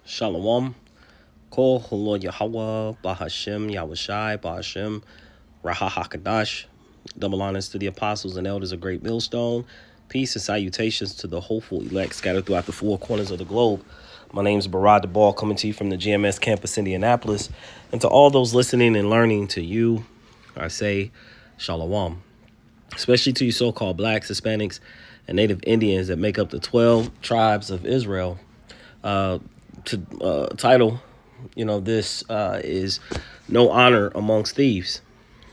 Shalom. Kol Holo Yahweh, Bahashem, Yahushai, Bahashem, Raha HaKadash. Double honors to the apostles and elders of Great Millstone. Peace and salutations to the hopeful elect scattered throughout the four corners of the globe. My name is Barad DeBall, coming to you from the GMS campus, Indianapolis. And to all those listening and learning, to you, I say Shalom. Especially to you so-called blacks, Hispanics, and Native Indians that make up the 12 tribes of Israel. Title, this is No Honor Amongst Thieves.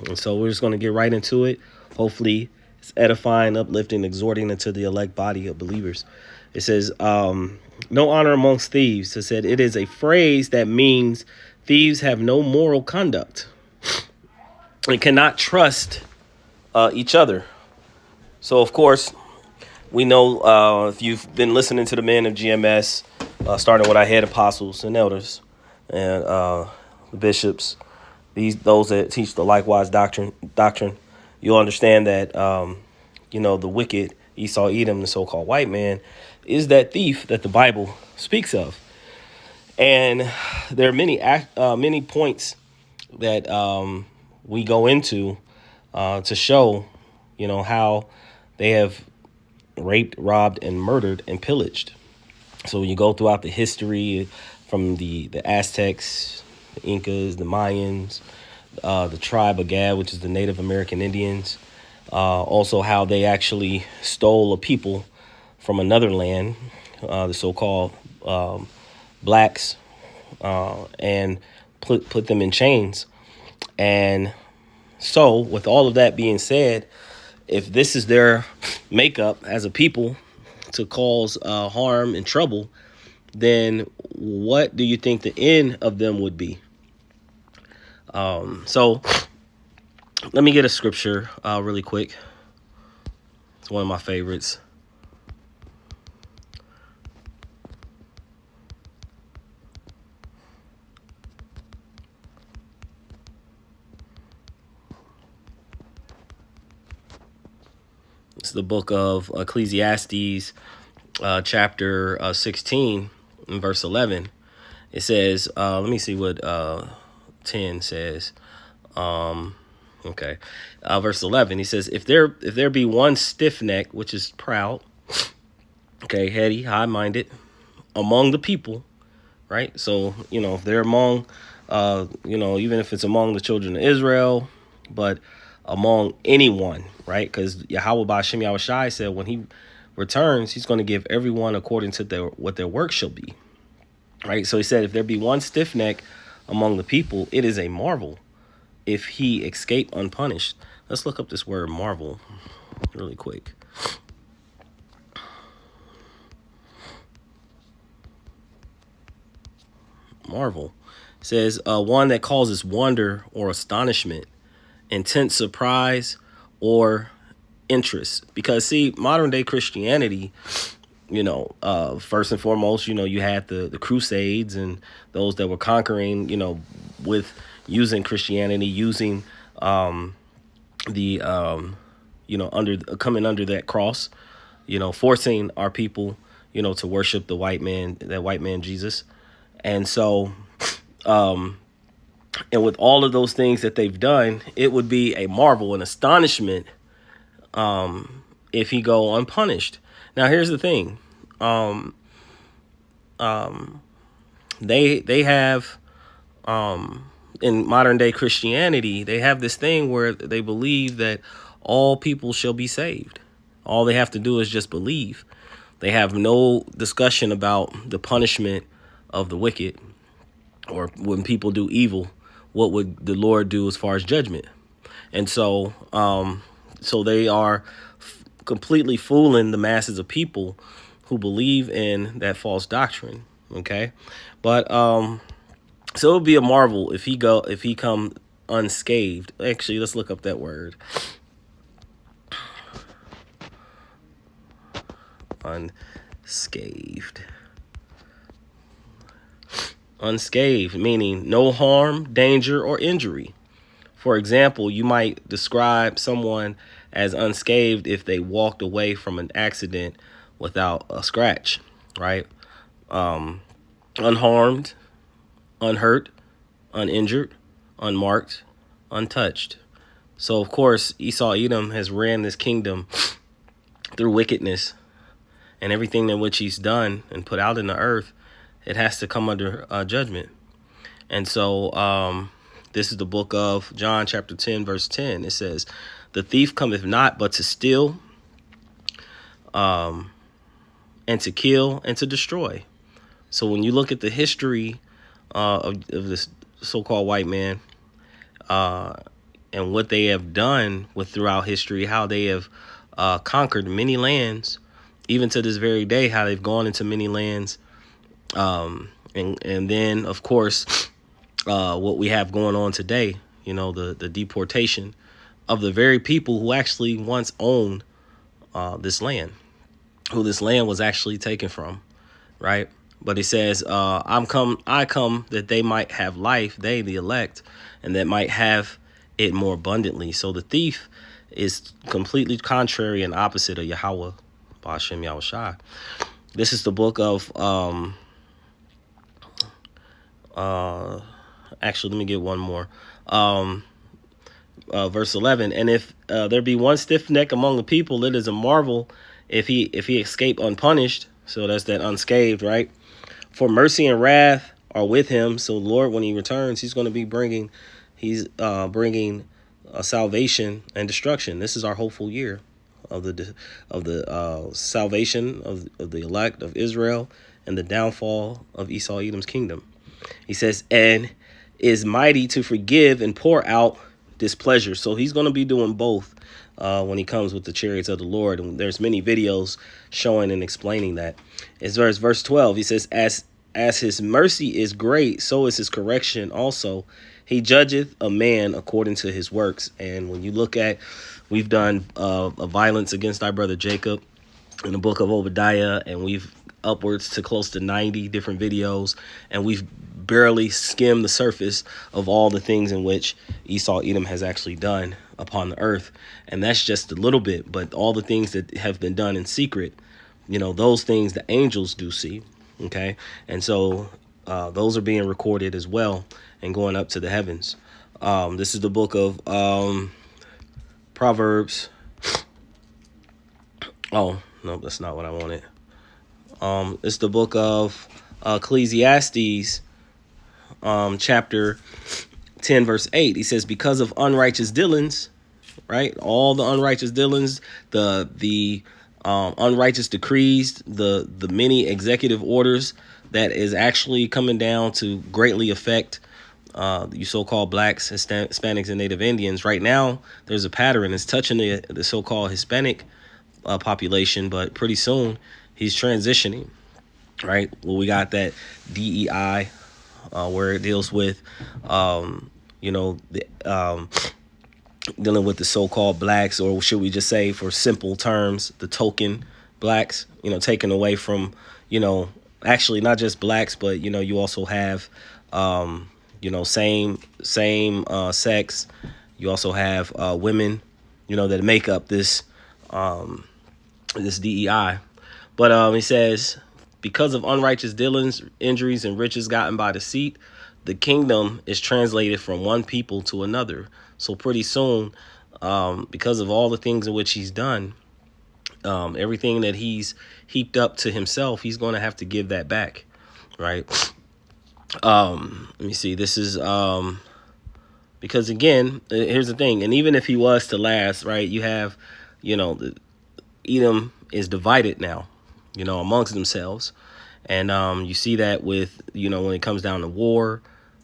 And so we're just going to get right into it. Hopefully it's edifying, uplifting, exhorting into the elect body of believers. It says, no honor amongst thieves. It said it is a phrase that means thieves have no moral conduct and cannot trust each other. So, of course, we know if you've been listening to the men of GMS, starting with our head apostles and elders and the bishops, those that teach the likewise doctrine, you'll understand that the wicked Esau, Edom, the so-called white man, is that thief that the Bible speaks of. And there are many points that we go into to show, how they have raped, robbed, and murdered and pillaged. So when you go throughout the history from the Aztecs, the Incas, the Mayans, the tribe of Gad, which is the Native American Indians, also how they actually stole a people from another land, the so-called blacks, and put them in chains. And so with all of that being said, if this is their makeup as a people to cause harm and trouble, then what do you think the end of them would be? So let me get a scripture really quick. It's one of my favorites. It's the book of Ecclesiastes, chapter 16, and verse 11. It says, let me see what 10 says. Okay. Verse 11, he says, if there be one stiff neck, which is proud, okay, heady, high-minded, among the people, right? So, if they're among, even if it's among the children of Israel, but among anyone, right? Because Yahweh Ba'ashem Yahushai said when he returns, he's going to give everyone according to what their work shall be, right? So he said, if there be one stiff neck among the people, it is a marvel if he escape unpunished. Let's look up this word marvel really quick. Marvel says one that causes wonder or astonishment, intense surprise, or interest. Because see, modern day Christianity, first and foremost, you had the Crusades and those that were conquering, with using Christianity, using coming under that cross, forcing our people, to worship that white man Jesus. And so, and with all of those things that they've done, it would be a marvel, an astonishment, if he go unpunished. Now, here's the thing. They have, in modern day Christianity, they have this thing where they believe that all people shall be saved. All they have to do is just believe. They have no discussion about the punishment of the wicked, or when people do evil, what would the Lord do as far as judgment? And so, so they are completely fooling the masses of people who believe in that false doctrine. Okay, but so it would be a marvel if he come unscathed. Actually, let's look up that word. Unscathed. Unscathed, meaning no harm, danger, or injury. For example, you might describe someone as unscathed if they walked away from an accident without a scratch, right? unharmed, unhurt, uninjured, unmarked, untouched. So, of course, Esau Edom has ran this kingdom through wickedness, and everything in which he's done and put out in the earth, it has to come under judgment. And so this is the book of John chapter 10, verse 10. It says, the thief cometh not but to steal and to kill and to destroy. So when you look at the history of this so-called white man and what they have done with throughout history, how they have conquered many lands, even to this very day, how they've gone into many lands. And then, of course, what we have going on today, you know, the deportation of the very people who actually once owned this land, who this land was actually taken from, right? But he says, I come that they might have life, they, the elect, and that might have it more abundantly. So the thief is completely contrary and opposite of Yahweh, Ba'ashem Yahushua. This is the book of, actually, let me get one more. Verse 11, and if there be one stiff neck among the people, it is a marvel if he escape unpunished. So that's that unscathed, right? For mercy and wrath are with him. So Lord, when he returns, he's going to be bringing salvation and destruction. This is our hopeful year of the salvation of the elect of Israel and the downfall of Esau Edom's kingdom. He says, and is mighty to forgive and pour out displeasure. So he's going to be doing both when he comes with the chariots of the Lord. And there's many videos showing and explaining that. As verse 12, he says, as his mercy is great, so is his correction also. He judgeth a man according to his works. And when you look at, we've done a violence against our brother Jacob in the book of Obadiah, and we've upwards to close to 90 different videos, and we've barely skimmed the surface of all the things in which Esau Edom has actually done upon the earth. And that's just a little bit, but all the things that have been done in secret, you know, those things the angels do see. Okay. And so those are being recorded as well and going up to the heavens. This is the book of Proverbs. Oh, no, that's not what I wanted. It's the book of Ecclesiastes, chapter 10, verse 8. He says, because of unrighteous dealings, right? All the unrighteous dealings, the unrighteous decrees, the many executive orders that is actually coming down to greatly affect you so-called blacks, Hispanics, and Native Indians. Right now, there's a pattern. It's touching the so-called Hispanic population, but pretty soon he's transitioning, right? Well, we got that DEI where it deals with, you know, dealing with the so-called blacks, or should we just say, for simple terms, the token blacks, you know, taken away from, you know, actually not just blacks, but, you know, you also have, you know, same sex. You also have women, you know, that make up this this DEI. But he says, because of unrighteous dealings, injuries, and riches gotten by deceit, the kingdom is translated from one people to another. So pretty soon, because of all the things in which he's done, everything that he's heaped up to himself, he's going to have to give that back, right? Let me see. This is because, again, here's the thing. And even if he was to last, right, you have, you know, Edom is divided now, you know, amongst themselves. And you see that with, you know, when it comes down to war,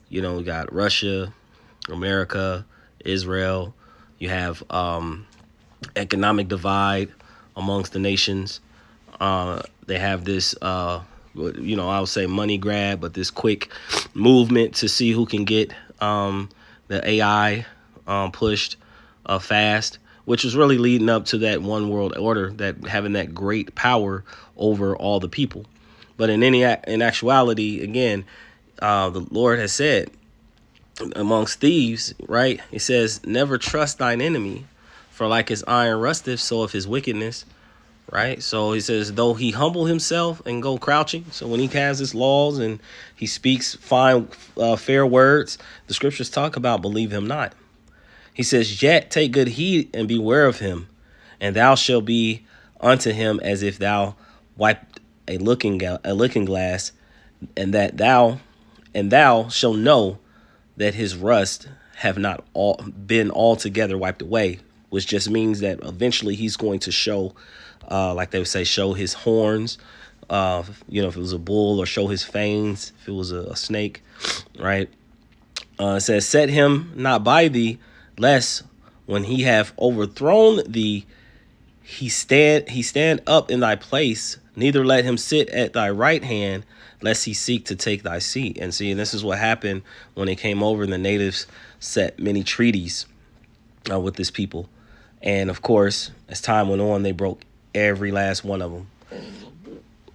you know, we got Russia, America, Israel. You have economic divide amongst the nations. They have this, you know, I would say money grab, but this quick movement to see who can get the AI pushed fast, which was really leading up to that one world order, that having that great power over all the people. But in actuality, again, the Lord has said amongst thieves, right? He says, never trust thine enemy, for like his iron rusteth, so of his wickedness, right? So he says, though he humble himself and go crouching. So when he has his laws and he speaks fine, fair words, the scriptures talk about believe him not. He says, yet take good heed and beware of him, and thou shalt be unto him as if thou wiped a looking glass, and thou shalt know that his rust have not been altogether wiped away, which just means that eventually he's going to show, like they would say, show his horns, if it was a bull, or show his fangs if it was a snake, right? It says, set him not by thee, lest when he have overthrown thee, he stand up in thy place, neither let him sit at thy right hand, lest he seek to take thy seat. And see, this is what happened when they came over and the natives set many treaties with this people. And of course, as time went on, they broke every last one of them.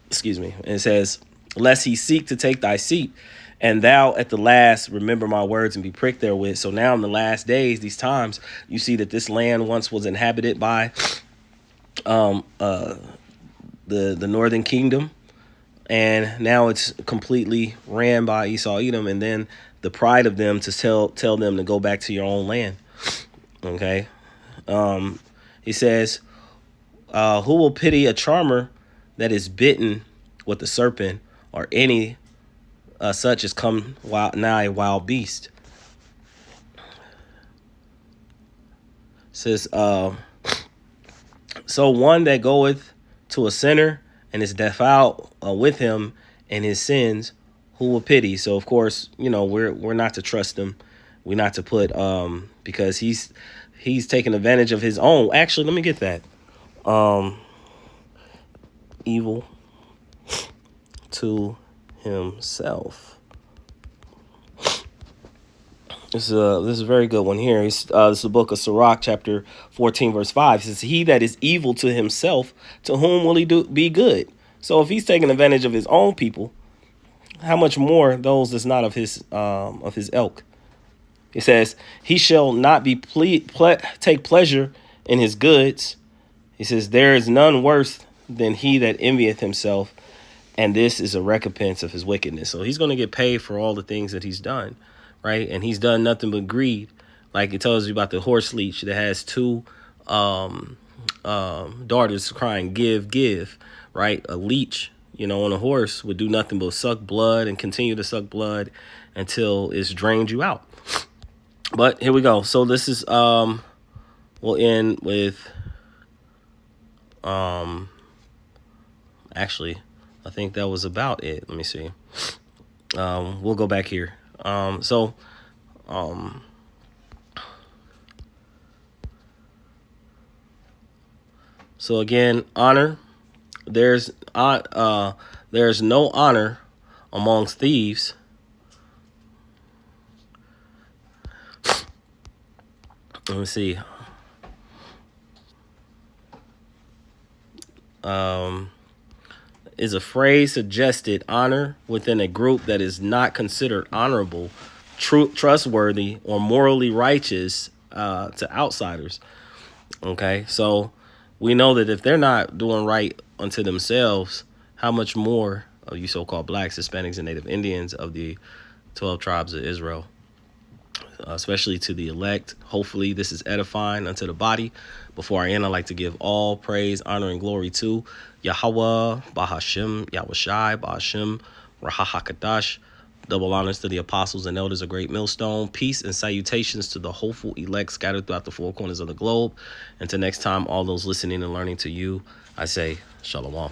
Excuse me. And it says, lest he seek to take thy seat, and thou at the last remember my words and be pricked therewith. So now in the last days, these times, you see that this land once was inhabited by the northern kingdom, and now it's completely ran by Esau Edom, and then the pride of them to tell them to go back to your own land. Okay. He says, who will pity a charmer that is bitten with the serpent, or any such as come nigh a wild beast? Says, so one that goeth to a sinner and is defiled with him and his sins, who will pity? So of course, we're not to trust him. We're not to put because he's taking advantage of his own. Actually, let me get that. Evil to himself. This is a very good one here. This is the book of Sirach, chapter 14, verse 5. It says, he that is evil to himself, to whom will he be good? So if he's taking advantage of his own people, how much more those that's not of his elk? It says, he shall not be take pleasure in his goods. He says, there is none worse than he that envieth himself, and this is a recompense of his wickedness. So he's going to get paid for all the things that he's done, right? And he's done nothing but greed. Like it tells you about the horse leech that has two daughters crying, give, give, right? A leech, on a horse would do nothing but suck blood and continue to suck blood until it's drained you out. But here we go. So this is, we'll end with, actually, I think that was about it. Let me see. We'll go back here. So again, honor. There's no honor amongst thieves. Let me see. Is a phrase suggested honor within a group that is not considered honorable, trustworthy, or morally righteous to outsiders. Okay, so we know that if they're not doing right unto themselves, how much more of you so-called blacks, Hispanics, and Native Indians of the 12 tribes of Israel, especially to the elect. Hopefully this is edifying unto the body. Before I end, I'd like to give all praise, honor, and glory to Yahweh, Bahashim, Yahushai, Bahashim, Rahahakadash. Double honors to the apostles and elders of Great Millstone. Peace and salutations to the hopeful elect scattered throughout the four corners of the globe. Until next time, all those listening and learning to you, I say, Shalom.